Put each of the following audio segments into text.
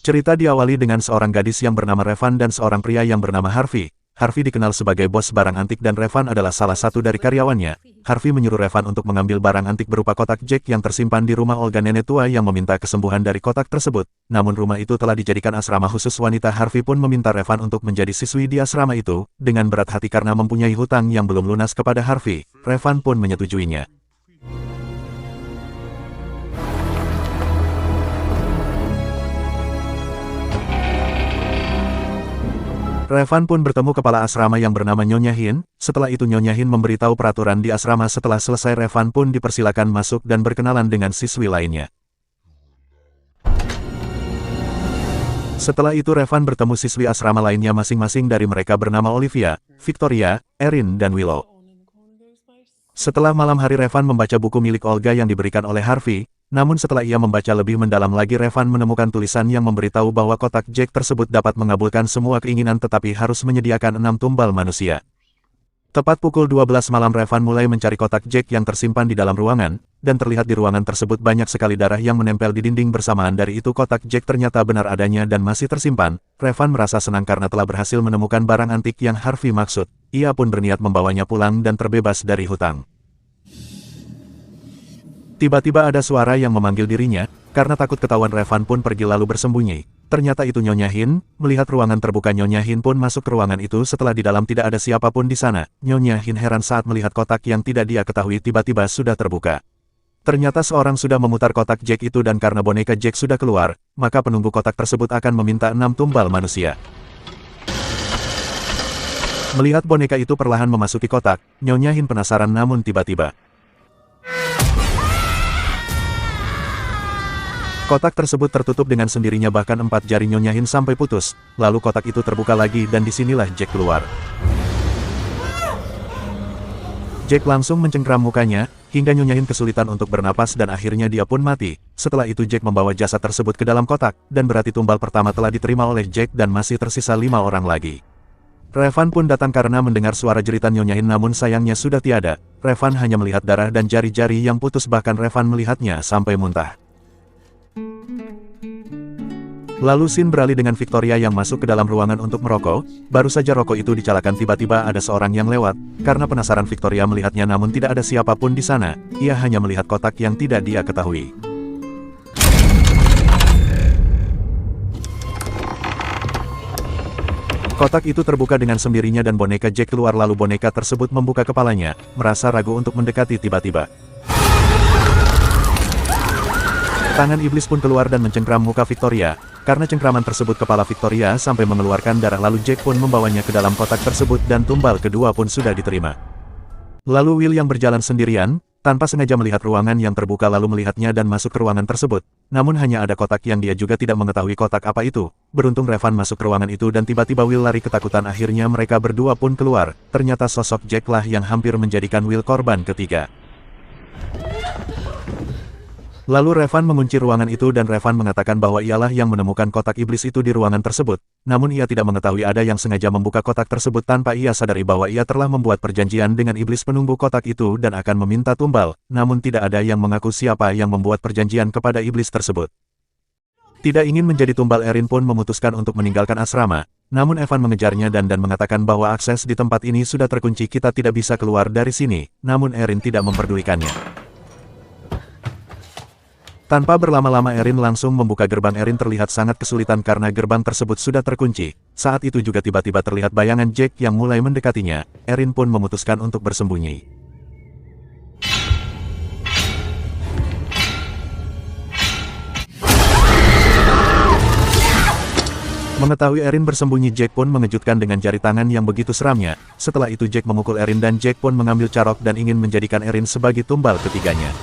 Cerita diawali dengan seorang gadis yang bernama Revan dan seorang pria yang bernama Harvey. Harvey dikenal sebagai bos barang antik dan Revan adalah salah satu dari karyawannya. Harvey menyuruh Revan untuk mengambil barang antik berupa kotak Jack yang tersimpan di rumah Olga, nenek tua yang meminta kesembuhan dari kotak tersebut. Namun rumah itu telah dijadikan asrama khusus wanita. Harvey pun meminta Revan untuk menjadi siswi di asrama itu, dengan berat hati karena mempunyai hutang yang belum lunas kepada Harvey. Revan pun menyetujuinya. Revan pun bertemu kepala asrama yang bernama Nyonya Hin. Setelah itu Nyonya Hin memberitahu peraturan di asrama. Setelah selesai, Revan pun dipersilakan masuk dan berkenalan dengan siswi lainnya. Setelah itu Revan bertemu siswi asrama lainnya, masing-masing dari mereka bernama Olivia, Victoria, Erin, dan Willow. Setelah malam hari, Revan membaca buku milik Olga yang diberikan oleh Harvey. Namun setelah ia membaca lebih mendalam lagi, Revan menemukan tulisan yang memberitahu bahwa kotak Jack tersebut dapat mengabulkan semua keinginan tetapi harus menyediakan 6 tumbal manusia. Tepat pukul 12 malam, Revan mulai mencari kotak Jack yang tersimpan di dalam ruangan, dan terlihat di ruangan tersebut banyak sekali darah yang menempel di dinding. Bersamaan dari itu kotak Jack ternyata benar adanya dan masih tersimpan. Revan merasa senang karena telah berhasil menemukan barang antik yang Harvey maksud. Ia pun berniat membawanya pulang dan terbebas dari hutang. Tiba-tiba ada suara yang memanggil dirinya. Karena takut ketahuan, Revan pun pergi lalu bersembunyi. Ternyata itu Nyonya Hin. Melihat ruangan terbuka, Nyonya Hin pun masuk ke ruangan itu. Setelah di dalam tidak ada siapapun di sana, Nyonya Hin heran saat melihat kotak yang tidak dia ketahui tiba-tiba sudah terbuka. Ternyata seorang sudah memutar kotak Jack itu, dan karena boneka Jack sudah keluar, maka penunggu kotak tersebut akan meminta 6 tumbal manusia. Melihat boneka itu perlahan memasuki kotak, Nyonya Hin penasaran, namun tiba-tiba kotak tersebut tertutup dengan sendirinya, bahkan 4 jari Nyonya Hin sampai putus. Lalu kotak itu terbuka lagi dan disinilah Jack keluar. Jack langsung mencengkram mukanya, hingga Nyonya Hin kesulitan untuk bernapas dan akhirnya dia pun mati. Setelah itu Jack membawa jasad tersebut ke dalam kotak, dan berarti tumbal pertama telah diterima oleh Jack dan masih tersisa 5 orang lagi. Revan pun datang karena mendengar suara jeritan Nyonya Hin, namun sayangnya sudah tiada. Revan hanya melihat darah dan jari-jari yang putus, bahkan Revan melihatnya sampai muntah. Lalu scene beralih dengan Victoria yang masuk ke dalam ruangan untuk merokok. Baru saja rokok itu dicalakan, tiba-tiba ada seorang yang lewat. Karena penasaran, Victoria melihatnya namun tidak ada siapapun di sana. Ia hanya melihat kotak yang tidak dia ketahui. Kotak itu terbuka dengan sendirinya dan boneka Jack keluar. Lalu boneka tersebut membuka kepalanya, merasa ragu untuk mendekati. Tiba-tiba tangan iblis pun keluar dan mencengkram muka Victoria. Karena cengkraman tersebut kepala Victoria sampai mengeluarkan darah. Lalu Jack pun membawanya ke dalam kotak tersebut dan tumbal kedua pun sudah diterima. Lalu Will yang berjalan sendirian, tanpa sengaja melihat ruangan yang terbuka lalu melihatnya dan masuk ke ruangan tersebut. Namun hanya ada kotak yang dia juga tidak mengetahui kotak apa itu. Beruntung Revan masuk ke ruangan itu dan tiba-tiba Will lari ketakutan. Akhirnya mereka berdua pun keluar. Ternyata sosok Jack lah yang hampir menjadikan Will korban ketiga. Lalu Revan mengunci ruangan itu dan Revan mengatakan bahwa ialah yang menemukan kotak iblis itu di ruangan tersebut. Namun ia tidak mengetahui ada yang sengaja membuka kotak tersebut tanpa ia sadari bahwa ia telah membuat perjanjian dengan iblis penunggu kotak itu dan akan meminta tumbal. Namun tidak ada yang mengaku siapa yang membuat perjanjian kepada iblis tersebut. Tidak ingin menjadi tumbal, Erin pun memutuskan untuk meninggalkan asrama. Namun Evan mengejarnya dan mengatakan bahwa akses di tempat ini sudah terkunci, kita tidak bisa keluar dari sini. Namun Erin tidak memperdulikannya. Tanpa berlama-lama Erin langsung membuka gerbang. Erin terlihat sangat kesulitan karena gerbang tersebut sudah terkunci. Saat itu juga tiba-tiba terlihat bayangan Jack yang mulai mendekatinya. Erin pun memutuskan untuk bersembunyi. Mengetahui Erin bersembunyi, Jack pun mengejutkan dengan jari tangan yang begitu seramnya. Setelah itu Jack memukul Erin dan Jack pun mengambil carok dan ingin menjadikan Erin sebagai tumbal ketiganya.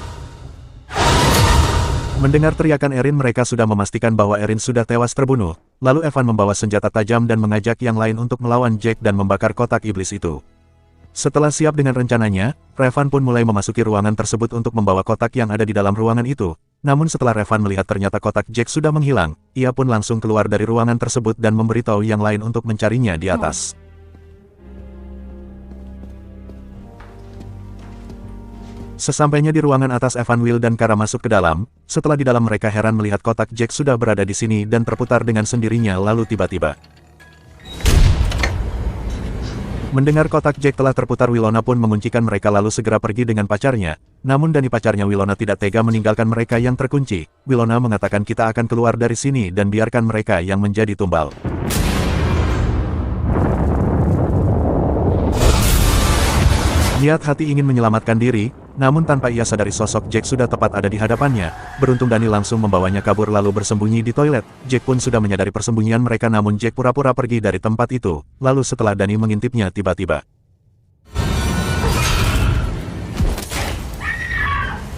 Mendengar teriakan Erin, mereka sudah memastikan bahwa Erin sudah tewas terbunuh. Lalu Evan membawa senjata tajam dan mengajak yang lain untuk melawan Jack dan membakar kotak iblis itu. Setelah siap dengan rencananya, Revan pun mulai memasuki ruangan tersebut untuk membawa kotak yang ada di dalam ruangan itu. Namun setelah Revan melihat ternyata kotak Jack sudah menghilang, ia pun langsung keluar dari ruangan tersebut dan memberitahu yang lain untuk mencarinya di atas. Sesampainya di ruangan atas, Evan, Will, dan Kara masuk ke dalam. Setelah di dalam, mereka heran melihat kotak Jack sudah berada di sini dan terputar dengan sendirinya. Lalu tiba-tiba mendengar kotak Jack telah terputar, Wilona pun menguncikan mereka lalu segera pergi dengan pacarnya. Namun Dani, pacarnya Wilona, tidak tega meninggalkan mereka yang terkunci. Wilona mengatakan, kita akan keluar dari sini dan biarkan mereka yang menjadi tumbal. Niat hati ingin menyelamatkan diri, namun tanpa ia sadari sosok Jack sudah tepat ada di hadapannya. Beruntung Dani langsung membawanya kabur lalu bersembunyi di toilet. Jack pun sudah menyadari persembunyian mereka, namun Jack pura-pura pergi dari tempat itu. Lalu setelah Dani mengintipnya, tiba-tiba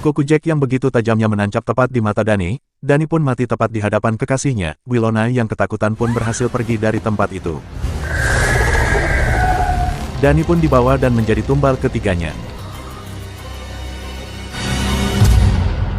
kuku Jack yang begitu tajamnya menancap tepat di mata Dani. Dani pun mati tepat di hadapan kekasihnya. Wilona yang ketakutan pun berhasil pergi dari tempat itu. Dani pun dibawa dan menjadi tumbal ketiganya.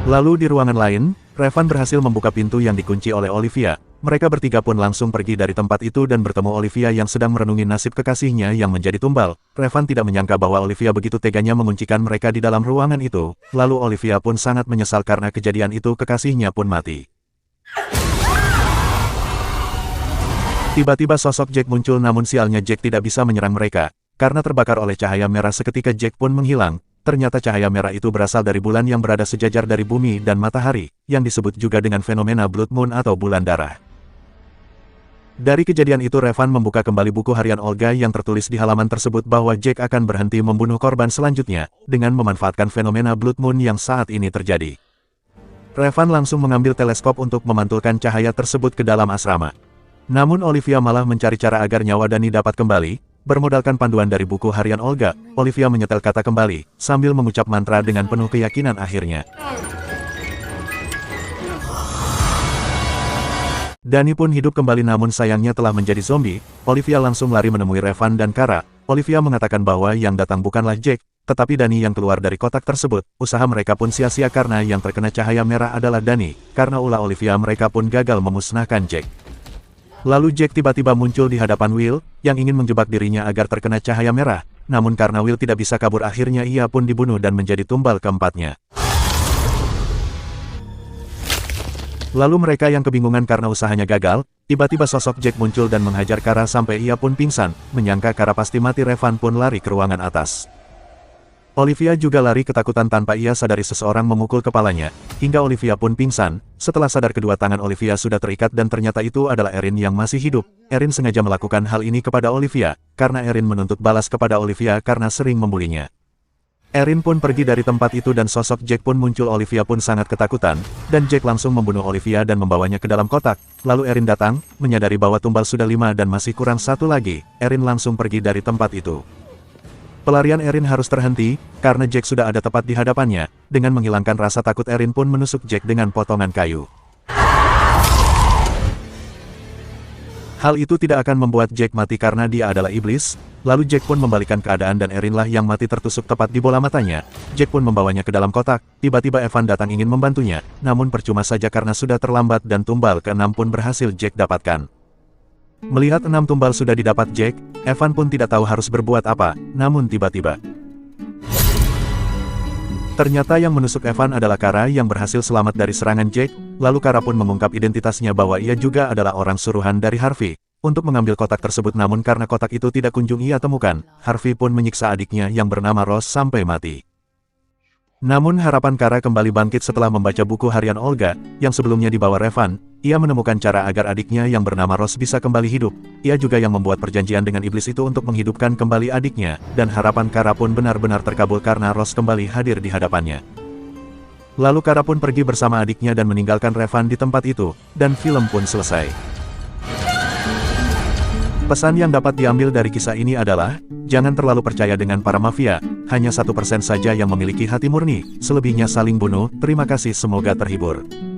Lalu di ruangan lain, Revan berhasil membuka pintu yang dikunci oleh Olivia. Mereka bertiga pun langsung pergi dari tempat itu dan bertemu Olivia yang sedang merenungi nasib kekasihnya yang menjadi tumbal. Revan tidak menyangka bahwa Olivia begitu teganya menguncikan mereka di dalam ruangan itu. Lalu Olivia pun sangat menyesal karena kejadian itu kekasihnya pun mati. Tiba-tiba sosok Jack muncul, namun sialnya Jack tidak bisa menyerang mereka. Karena terbakar oleh cahaya merah, seketika Jack pun menghilang. Ternyata cahaya merah itu berasal dari bulan yang berada sejajar dari bumi dan matahari, yang disebut juga dengan fenomena Blood Moon atau bulan darah. Dari kejadian itu, Revan membuka kembali buku harian Olga yang tertulis di halaman tersebut bahwa Jack akan berhenti membunuh korban selanjutnya, dengan memanfaatkan fenomena Blood Moon yang saat ini terjadi. Revan langsung mengambil teleskop untuk memantulkan cahaya tersebut ke dalam asrama. Namun Olivia malah mencari cara agar nyawa Dani dapat kembali. Bermodalkan panduan dari buku harian Olga, Olivia menyetel kata kembali, sambil mengucap mantra dengan penuh keyakinan. Akhirnya Dani pun hidup kembali, namun sayangnya telah menjadi zombie. Olivia langsung lari menemui Revan dan Kara. Olivia mengatakan bahwa yang datang bukanlah Jack, tetapi Dani yang keluar dari kotak tersebut. Usaha mereka pun sia-sia karena yang terkena cahaya merah adalah Dani. Karena ulah Olivia, mereka pun gagal memusnahkan Jack. Lalu Jack tiba-tiba muncul di hadapan Will, yang ingin menjebak dirinya agar terkena cahaya merah. Namun karena Will tidak bisa kabur, akhirnya ia pun dibunuh dan menjadi tumbal keempatnya. Lalu mereka yang kebingungan karena usahanya gagal, tiba-tiba sosok Jack muncul dan menghajar Kara sampai ia pun pingsan. Menyangka Kara pasti mati, Revan pun lari ke ruangan atas. Olivia juga lari ketakutan tanpa ia sadari seseorang memukul kepalanya, hingga Olivia pun pingsan. Setelah sadar, kedua tangan Olivia sudah terikat dan ternyata itu adalah Erin yang masih hidup. Erin sengaja melakukan hal ini kepada Olivia, karena Erin menuntut balas kepada Olivia karena sering membulinya. Erin pun pergi dari tempat itu dan sosok Jack pun muncul. Olivia pun sangat ketakutan, dan Jack langsung membunuh Olivia dan membawanya ke dalam kotak. Lalu Erin datang, menyadari bahwa tumbal sudah 5 dan masih kurang 1 lagi. Erin langsung pergi dari tempat itu. Pelarian Erin harus terhenti, karena Jack sudah ada tepat di hadapannya. Dengan menghilangkan rasa takut, Erin pun menusuk Jack dengan potongan kayu. Hal itu tidak akan membuat Jack mati karena dia adalah iblis. Lalu Jack pun membalikan keadaan dan Erin lah yang mati tertusuk tepat di bola matanya. Jack pun membawanya ke dalam kotak. Tiba-tiba Evan datang ingin membantunya, namun percuma saja karena sudah terlambat dan tumbal ke-6 pun berhasil Jack dapatkan. Melihat 6 tumbal sudah didapat Jack, Evan pun tidak tahu harus berbuat apa. Namun tiba-tiba ternyata yang menusuk Evan adalah Kara yang berhasil selamat dari serangan Jack. Lalu Kara pun mengungkap identitasnya bahwa ia juga adalah orang suruhan dari Harvey untuk mengambil kotak tersebut. Namun karena kotak itu tidak kunjung ia temukan, Harvey pun menyiksa adiknya yang bernama Ross sampai mati. Namun harapan Kara kembali bangkit setelah membaca buku harian Olga, yang sebelumnya dibawa Revan. Ia menemukan cara agar adiknya yang bernama Ross bisa kembali hidup. Ia juga yang membuat perjanjian dengan iblis itu untuk menghidupkan kembali adiknya, dan harapan Kara pun benar-benar terkabul karena Ross kembali hadir di hadapannya. Lalu Kara pun pergi bersama adiknya dan meninggalkan Revan di tempat itu, dan film pun selesai. Pesan yang dapat diambil dari kisah ini adalah, jangan terlalu percaya dengan para mafia, hanya 1% saja yang memiliki hati murni, selebihnya saling bunuh. Terima kasih, semoga terhibur.